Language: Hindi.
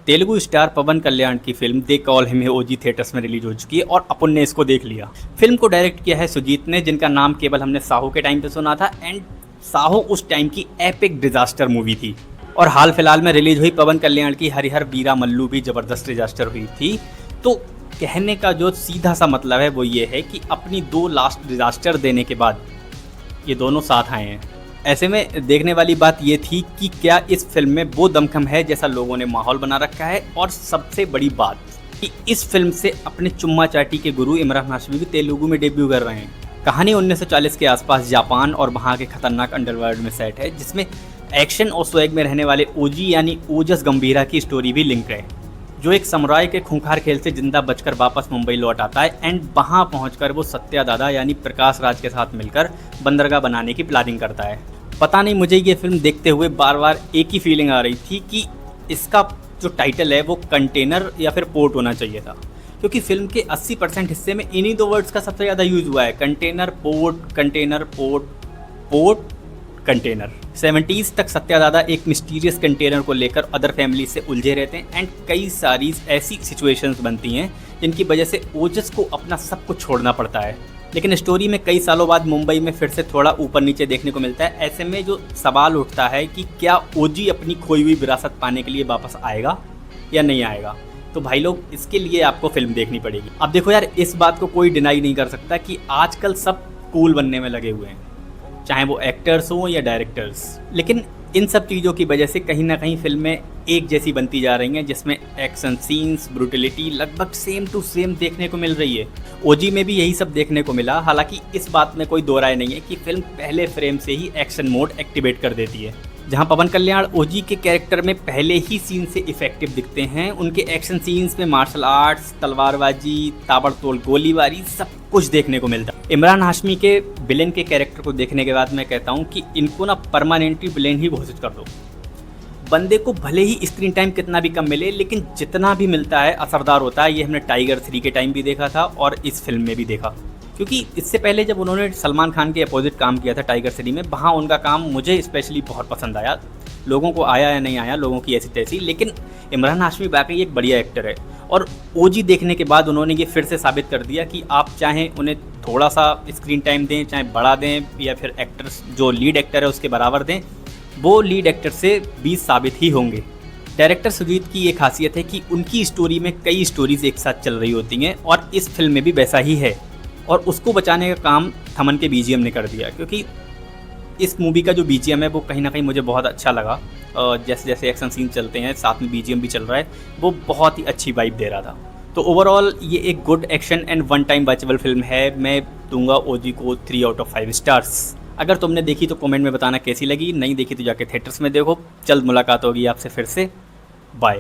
तेलुगु स्टार पवन कल्याण की film they call him OG theatres में रिलीज हो चुकी है और अपन ने इसको देख लिया। फिल्म को डायरेक्ट किया है सुजीत ने, जिनका नाम केवल हमने साहो के टाइम पे सुना था एंड साहो उस टाइम की एपिक डिजास्टर मूवी थी। और हाल फिलहाल में रिलीज हुई पवन कल्याण की हरिहर वीरा मल्लू भी जबरदस्त डिजास्टर हुई थी। तो कहने का जो सीधा सा मतलब है वो ये है कि अपनी दो लास्ट डिजास्टर देने के बाद ये दोनों साथ आए हैं। ऐसे में देखने वाली बात ये थी कि क्या इस फिल्म में वो दमखम है जैसा लोगों ने माहौल बना रखा है। और सबसे बड़ी बात कि इस फिल्म से अपने चुम्मा चाटी के गुरु इमरान हाशमी भी तेलुगु में डेब्यू कर रहे हैं। कहानी 1940 के आसपास जापान और वहाँ के खतरनाक अंडरवर्ल्ड में सेट है, जिसमें एक्शन और स्वैग में रहने वाले ओजी यानी ओजस गंभीरा की स्टोरी भी लिंक है, जो एक समुराय के खूंखार खेल से जिंदा बचकर वापस मुंबई लौट आता है एंड वहाँ पहुंचकर वो सत्या दादा यानी प्रकाश राज के साथ मिलकर बंदरगाह बनाने की प्लानिंग करता है। पता नहीं, मुझे ये फिल्म देखते हुए बार बार एक ही फीलिंग आ रही थी कि इसका जो टाइटल है वो कंटेनर या फिर पोर्ट होना चाहिए था, क्योंकि फिल्म के 80% हिस्से में इन्हीं दो वर्ड्स का सबसे ज़्यादा यूज़ हुआ है, container port, container port, port container. 70s तक सत्या दादा एक मिस्टीरियस कंटेनर को लेकर अदर फैमिली से उलझे रहते हैं एंड कई सारी ऐसी सिचुएशंस बनती हैं जिनकी वजह से ओजस को अपना सब कुछ छोड़ना पड़ता है। लेकिन स्टोरी में कई सालों बाद मुंबई में फिर से थोड़ा ऊपर नीचे देखने को मिलता है। ऐसे में जो सवाल उठता है कि क्या ओजी अपनी खोई हुई विरासत पाने के लिए वापस आएगा या नहीं आएगा। तो भाई लोग, इसके लिए आपको फिल्म देखनी पड़ेगी। अब देखो यार, इस बात को कोई डिनाई नहीं कर सकता कि आजकल सब कूल बनने में लगे हुए हैं, चाहे वो एक्टर्स हों या डायरेक्टर्स। लेकिन इन सब चीज़ों की वजह से कहीं ना कहीं फिल्में एक जैसी बनती जा रही हैं, जिसमें एक्शन सीन्स, ब्रूटलिटी लगभग सेम टू सेम देखने को मिल रही है। ओजी में भी यही सब देखने को मिला। हालांकि इस बात में कोई दो राय नहीं है कि फिल्म पहले फ्रेम से ही एक्शन मोड एक्टिवेट कर देती है। जहां पवन कल्याण ओजी के कैरेक्टर में पहले ही सीन से इफेक्टिव दिखते हैं, उनके एक्शन सीन्स में मार्शल आर्ट्स, तलवारबाजी, ताबड़तोड़ गोलीबारी सब कुछ देखने को मिलता है। इमरान हाशमी के विलेन के कैरेक्टर को देखने के बाद मैं कहता हूं कि इनको ना परमानेंटली विलेन ही घोषित कर दो। बंदे को भले ही स्क्रीन टाइम कितना भी कम मिले, लेकिन जितना भी मिलता है असरदार होता है। ये हमने टाइगर 3 के टाइम भी देखा था और इस फिल्म में भी देखा, क्योंकि इससे पहले जब उन्होंने सलमान खान के अपोजिट काम किया था टाइगर 3 में, वहाँ उनका काम मुझे स्पेशली बहुत पसंद आया। लोगों को आया या नहीं आया, लोगों की ऐसी तैसी, लेकिन इमरान हाशमी वाकई एक बढ़िया एक्टर है। और ओजी देखने के बाद उन्होंने ये फिर से साबित कर दिया कि आप चाहें उन्हें थोड़ा सा स्क्रीन टाइम दें, चाहे बड़ा दें, या फिर एक्टर्स जो लीड एक्टर है उसके बराबर दें, वो लीड एक्टर से 20 साबित ही होंगे। डायरेक्टर सुजीत की ये खासियत है कि उनकी स्टोरी में कई स्टोरीज एक साथ चल रही होती हैं और इस फिल्म में भी वैसा ही है। और उसको बचाने का काम थमन के बीजीएम ने कर दिया, क्योंकि इस मूवी का जो बीजीएम है वो कहीं ना कहीं मुझे बहुत अच्छा लगा। जैसे जैसे एक्शन सीन चलते हैं साथ में बीजीएम भी चल रहा है, वो बहुत ही अच्छी वाइब दे रहा था। तो ओवरऑल ये एक good action and one time watchable film है। मैं दूंगा ओजी को 3 आउट ऑफ 5 स्टार्स। अगर तुमने देखी तो कमेंट में बताना कैसी लगी, नहीं देखी तो जाके थिएटर्स में देखो। जल्द मुलाकात होगी आपसे फिर से। बाय।